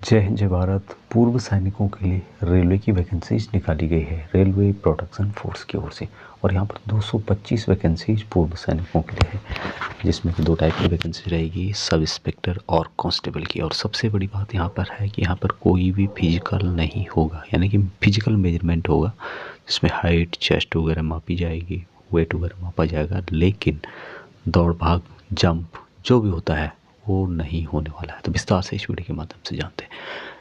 जय हिंद जय भारत। पूर्व सैनिकों के लिए रेलवे की वैकेंसीज निकाली गई है रेलवे प्रोटेक्शन फोर्स की ओर से, और यहाँ पर 225 वैकेंसीज पूर्व सैनिकों के लिए है, जिसमें कि दो टाइप की वैकेंसी रहेगी, सब इंस्पेक्टर और कांस्टेबल की। और सबसे बड़ी बात यहाँ पर है कि यहाँ पर कोई भी फिजिकल नहीं होगा, यानी कि फिजिकल मेजरमेंट होगा जिसमें हाइट चेस्ट वगैरह मापी जाएगी, वेट वगैरह मापा जाएगा, लेकिन दौड़ भाग जंप जो भी होता है वो नहीं होने वाला है। तो विस्तार से इस वीडियो के माध्यम से जानते हैं।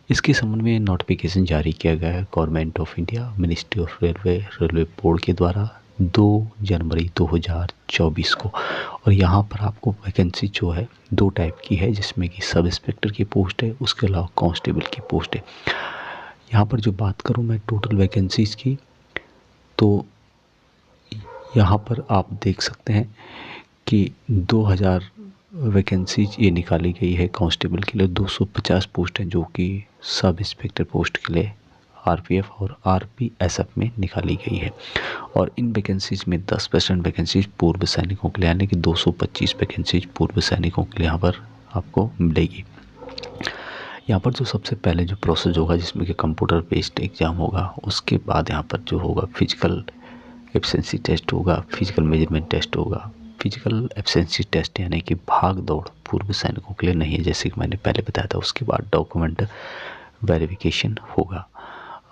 इसके संबंध में नोटिफिकेशन जारी किया गया है government of India, ministry of railway board के द्वारा 2 जनवरी 2024 को। और यहाँ पर आपको वैकेंसी जो है दो टाइप की है, जिसमें कि सब इंस्पेक्टर की पोस्ट है, उसके अलावा कांस्टेबल की पोस्ट है। यहाँ पर जो बात करूँ मैं टोटल वैकेंसीज की, तो यहाँ पर आप देख सकते हैं कि 2000 वैकेंसीज ये निकाली गई है। कांस्टेबल के लिए 250 पोस्ट हैं, जो कि सब इंस्पेक्टर पोस्ट के लिए आरपीएफ और आरपीएसएफ में निकाली गई है। और इन वैकेंसीज में 10% वैकेंसीज पूर्व सैनिकों के लिए, यानी कि 225 वैकेंसीज पूर्व सैनिकों के लिए यहाँ पर आपको मिलेगी। यहाँ पर जो सबसे पहले जो प्रोसेस होगा, जिसमें कि कंप्यूटर बेस्ड एग्ज़ाम होगा, उसके बाद यहाँ पर जो होगा फिजिकल एफिशिएंसी टेस्ट होगा, फिजिकल मेजरमेंट टेस्ट होगा। फिजिकल एफिशिएंसी टेस्ट यानी कि भाग दौड़ पूर्व सैनिकों के लिए नहीं है, जैसे कि मैंने पहले बताया था। उसके बाद डॉक्यूमेंट वेरिफिकेशन होगा।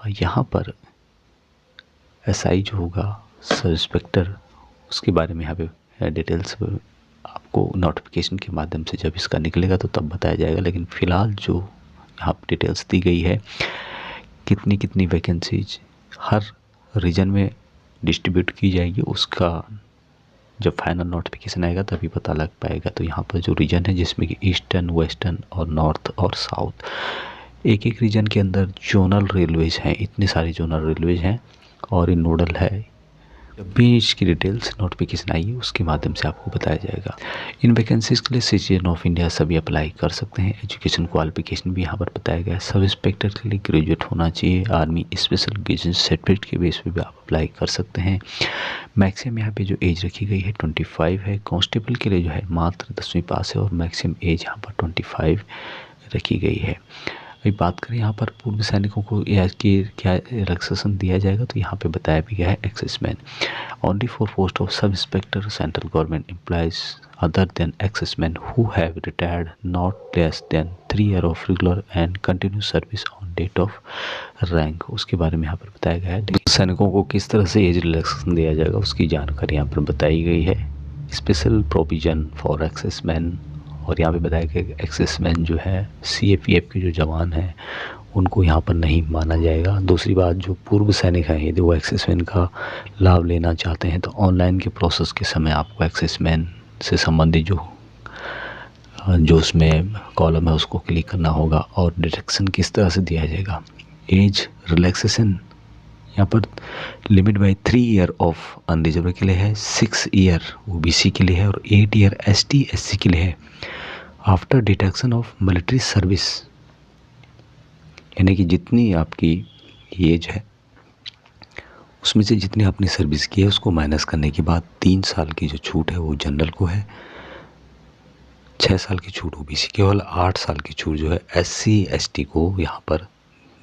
यहाँ पर एसआई जो होगा सब इंस्पेक्टर, उसके बारे में यहाँ पे डिटेल्स आपको नोटिफिकेशन के माध्यम से जब इसका निकलेगा तो तब बताया जाएगा। लेकिन फ़िलहाल जो यहाँ पर डिटेल्स दी गई है, कितनी कितनी वैकेंसीज हर रीजन में डिस्ट्रीब्यूट की जाएगी, उसका जब फाइनल नोटिफिकेशन आएगा तभी पता लग पाएगा। तो यहाँ पर जो रीजन है, जिसमें कि ईस्टर्न, वेस्टर्न और नॉर्थ और साउथ, एक एक रीजन के अंदर जोनल रेलवेज हैं, इतने सारे जोनल रेलवेज हैं और ये नोडल है। जब भी इसकी डिटेल्स नोटिफिकेशन आएगी उसके माध्यम से आपको बताया जाएगा। इन वैकेंसीज़ के लिए सिटीजन ऑफ इंडिया सभी अप्लाई कर सकते हैं। एजुकेशन क्वालिफिकेशन भी यहाँ पर बताया गया है। सब इंस्पेक्टर के लिए ग्रेजुएट होना चाहिए। आर्मी स्पेशल ग्रेजुएट सर्टिफिकेट के बेस पे भी आप अप्लाई कर सकते हैं। मैक्सिमम यहाँ पे जो एज रखी गई है 25 है। कांस्टेबल के लिए जो है मात्र 10वीं पास है और मैक्सिमम एज यहाँ पर 25 रखी गई है। अभी बात करें यहाँ पर पूर्व सैनिकों को क्या रिलैक्सेशन दिया जाएगा, तो यहाँ पे बताया भी गया है exservicemen only for post of sub inspector central government employees other than exservicemen who have retired not less than 3 year of regular and continuous service on date of rank. उसके बारे में यहाँ पर बताया गया है। सैनिकों को किस तरह से एज रिलैक्सेशन दिया जाएगा उसकी जानकारी यहाँ पर बताई गई है। स्पेशल प्रोविजन फॉर एक्सेसमैन, और यहाँ पे बताया गया कि एक्सेसमैन जो है सीएपीएफ के जो जवान हैं उनको यहाँ पर नहीं माना जाएगा। दूसरी बात, जो पूर्व सैनिक हैं यदि वो एक्सेसमैन का लाभ लेना चाहते हैं तो ऑनलाइन के प्रोसेस के समय आपको एक्सेसमैन से संबंधित जो उसमें कॉलम है उसको क्लिक करना होगा। और डिडक्शन किस तरह से दिया जाएगा, एज रिलैक्सेशन यहाँ पर limit by 3 year of unreserved के लिए है, 6 ईयर ओबीसी के लिए है और 8 ईयर एसटी एससी के लिए है। After deduction of military service, यानी कि जितनी आपकी एज है उसमें से जितनी आपने सर्विस की है उसको माइनस करने के बाद 3 साल की जो छूट है वो जनरल को है, 6 साल की छूट ओबीसी केवल 8 साल की छूट जो है एससी एसटी को यहाँ पर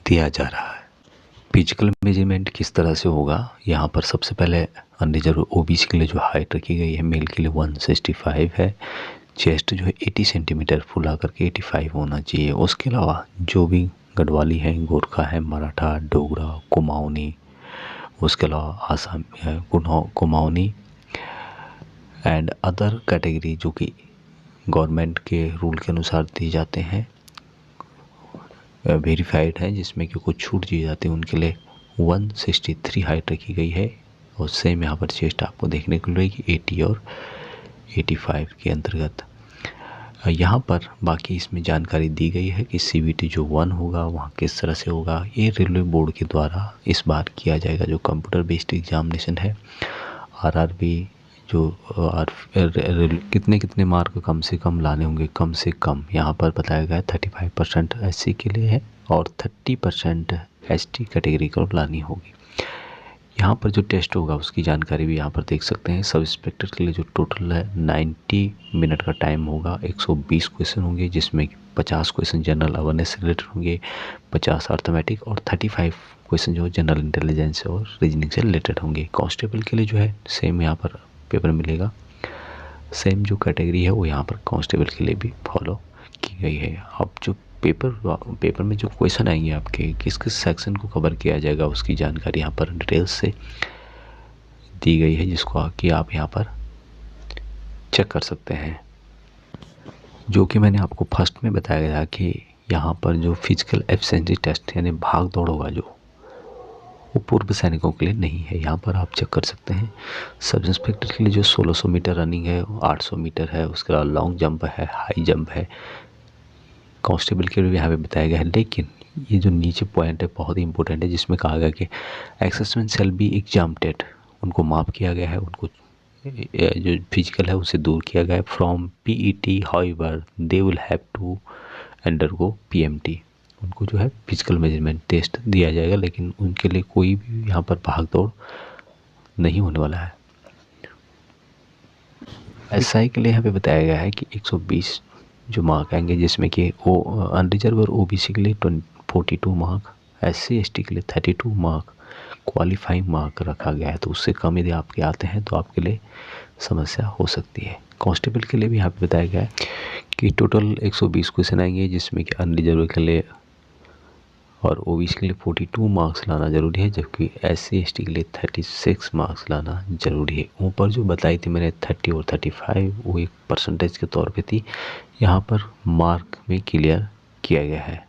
दिया जा रहा है। फिजिकल मेजरमेंट किस तरह से होगा, यहाँ पर सबसे पहले अनरिजर्व ओबीसी के लिए जो हाइट रखी गई है, मेल के लिए 165 है, चेस्ट जो है 80 सेंटीमीटर फुला करके 85 होना चाहिए। उसके अलावा जो भी गढ़वाली है, गोरखा है, मराठा, डोगरा, कुमाऊनी, उसके अलावा Assam Kumaoni and other category जो कि गवर्नमेंट के रूल के अनुसार दिए जाते हैं, वेरीफाइड है, जिसमें कि कुछ छूट दी जाती है, उनके लिए 163 हाइट रखी गई है। और सेम यहाँ पर चेस्ट आपको देखने को मिलेगी 80 और 85 के अंतर्गत। यहाँ पर बाकी इसमें जानकारी दी गई है कि सीबीटी जो 1 होगा वहाँ किस तरह से होगा, ये रेलवे बोर्ड के द्वारा इस बार किया जाएगा। जो कंप्यूटर बेस्ड एग्जामिनेशन है, आरआरबी जो कितने कितने मार्क कम से कम लाने होंगे, कम से कम यहाँ पर बताया गया है 35% एससी के लिए है और 30% एसटी कैटेगरी को लानी होगी। यहाँ पर जो टेस्ट होगा उसकी जानकारी भी यहाँ पर देख सकते हैं। सब इंस्पेक्टर के लिए जो टोटल है 90 मिनट का टाइम होगा। 120 क्वेश्चन होंगे जिसमें 50 क्वेश्चन जनरल अवेयरनेस से रिलेटेड होंगे, 50 अर्थमेटिक और 35 क्वेश्चन जो जनरल इंटेलिजेंस और रीजनिंग से रिलेटेड होंगे। कांस्टेबल के लिए जो है सेम यहाँ पर पेपर मिलेगा। सेम जो कैटेगरी है वो यहाँ पर कांस्टेबल के लिए भी फॉलो की गई है। अब जो पेपर में जो क्वेश्चन आएंगे आपके किस किस सेक्शन को कवर किया जाएगा उसकी जानकारी यहाँ पर डिटेल्स से दी गई है, जिसको कि आप यहाँ पर चेक कर सकते हैं। जो कि मैंने आपको फर्स्ट में बताया था कि यहाँ पर जो फिजिकल एफिशिएंसी टेस्ट यानी भाग दौड़ होगा जो वो पूर्व सैनिकों के लिए नहीं है। यहाँ पर आप चेक कर सकते हैं। सब इंस्पेक्टर के लिए जो 1600 मीटर रनिंग है, 800 मीटर है, उसके अलावा लॉन्ग जंप है, हाई जंप है। कांस्टेबल के लिए यहाँ पे बताया गया है। लेकिन ये जो नीचे पॉइंट है बहुत ही इंपॉर्टेंट है, जिसमें कहा गया कि एक्सेसमेंट शैल बी एग्जाम्प्टेड, उनको माफ़ किया गया है, उनको जो फिजिकल है उसे दूर किया गया है from PET. However they will have to undergo PMT, उनको जो है फिजिकल मेजरमेंट टेस्ट दिया जाएगा, लेकिन उनके लिए कोई भी यहाँ पर भाग दौड़ नहीं होने वाला है। एसआई के लिए यहाँ पे बताया गया है कि 120 जो मार्क आएंगे, जिसमें कि अनरिजर्व और ओबीसी के लिए 42 मार्क, एससी एसटी के लिए 32 मार्क, क्वालिफाइंग मार्क रखा गया है। तो उससे कम यदि आपके आते हैं तो आपके लिए समस्या हो सकती है। कांस्टेबल के लिए भी यहाँ पे बताया गया है कि टोटल 120 क्वेश्चन आएंगे, जिसमें कि अनरिजर्व के लिए और ओबीसी के लिए 42 मार्क्स लाना ज़रूरी है, जबकि एससी एसटी के लिए 36 मार्क्स लाना ज़रूरी है। ऊपर जो बताई थी मैंने 30 और 35 वो एक परसेंटेज के तौर पे थी, यहाँ पर मार्क में क्लियर किया गया है।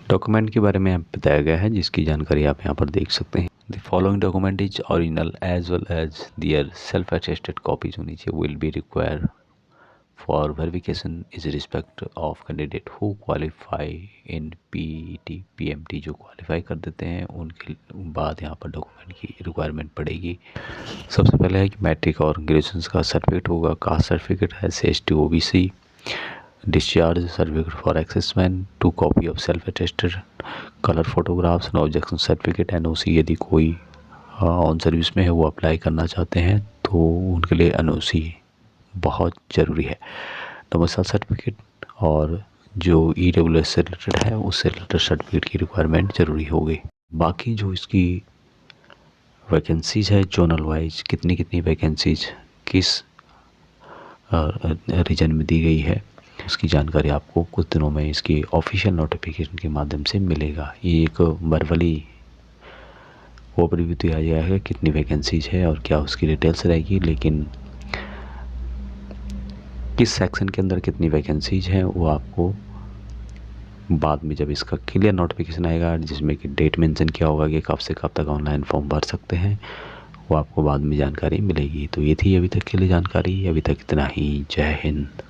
डॉक्यूमेंट के बारे में बताया गया है, जिसकी जानकारी आप यहाँ पर देख सकते हैं। The following document is original as well as their self attested copies होनी चाहिए will be required for verification is respect of candidate who qualify in PET PMT. जो क्वालिफाई कर देते हैं उनके बाद यहाँ पर डॉक्यूमेंट की रिक्वायरमेंट पड़ेगी। सबसे पहले है कि मैट्रिक और ग्रेजुएशन का सर्टिफिकेट होगा, कास्ट सर्टिफिकेट है, ST OBC, discharge certificate for exservicemen, 2 copy of self attested, colour photographs and objection certificate, NOC. यदि कोई ऑन सर्विस में है वो अप्लाई करना चाहते हैं तो उनके लिए एनओसी बहुत ज़रूरी है। डोमिसाइल सर्टिफिकेट और जो ईडब्ल्यूएस से रिलेटेड है उससे रिलेटेड सर्टिफिकेट की रिक्वायरमेंट ज़रूरी होगी। बाकी जो इसकी वैकेंसीज़ है जोनल वाइज कितनी कितनी वैकेंसीज किस रीजन में दी गई है उसकी जानकारी आपको कुछ दिनों में इसकी ऑफिशियल नोटिफिकेशन के माध्यम से मिलेगा। ये एक वर्बली ओवरव्यू दिया गया है कितनी वैकेंसीज है और क्या उसकी डिटेल्स रहेगी, लेकिन किस सेक्शन के अंदर कितनी वैकेंसीज हैं वो आपको बाद में जब इसका क्लियर नोटिफिकेशन आएगा, जिसमें कि डेट मेंशन किया होगा कि कब से कब तक ऑनलाइन फॉर्म भर सकते हैं, वो आपको बाद में जानकारी मिलेगी। तो ये थी अभी तक के लिए जानकारी। अभी तक इतना ही। जय हिंद।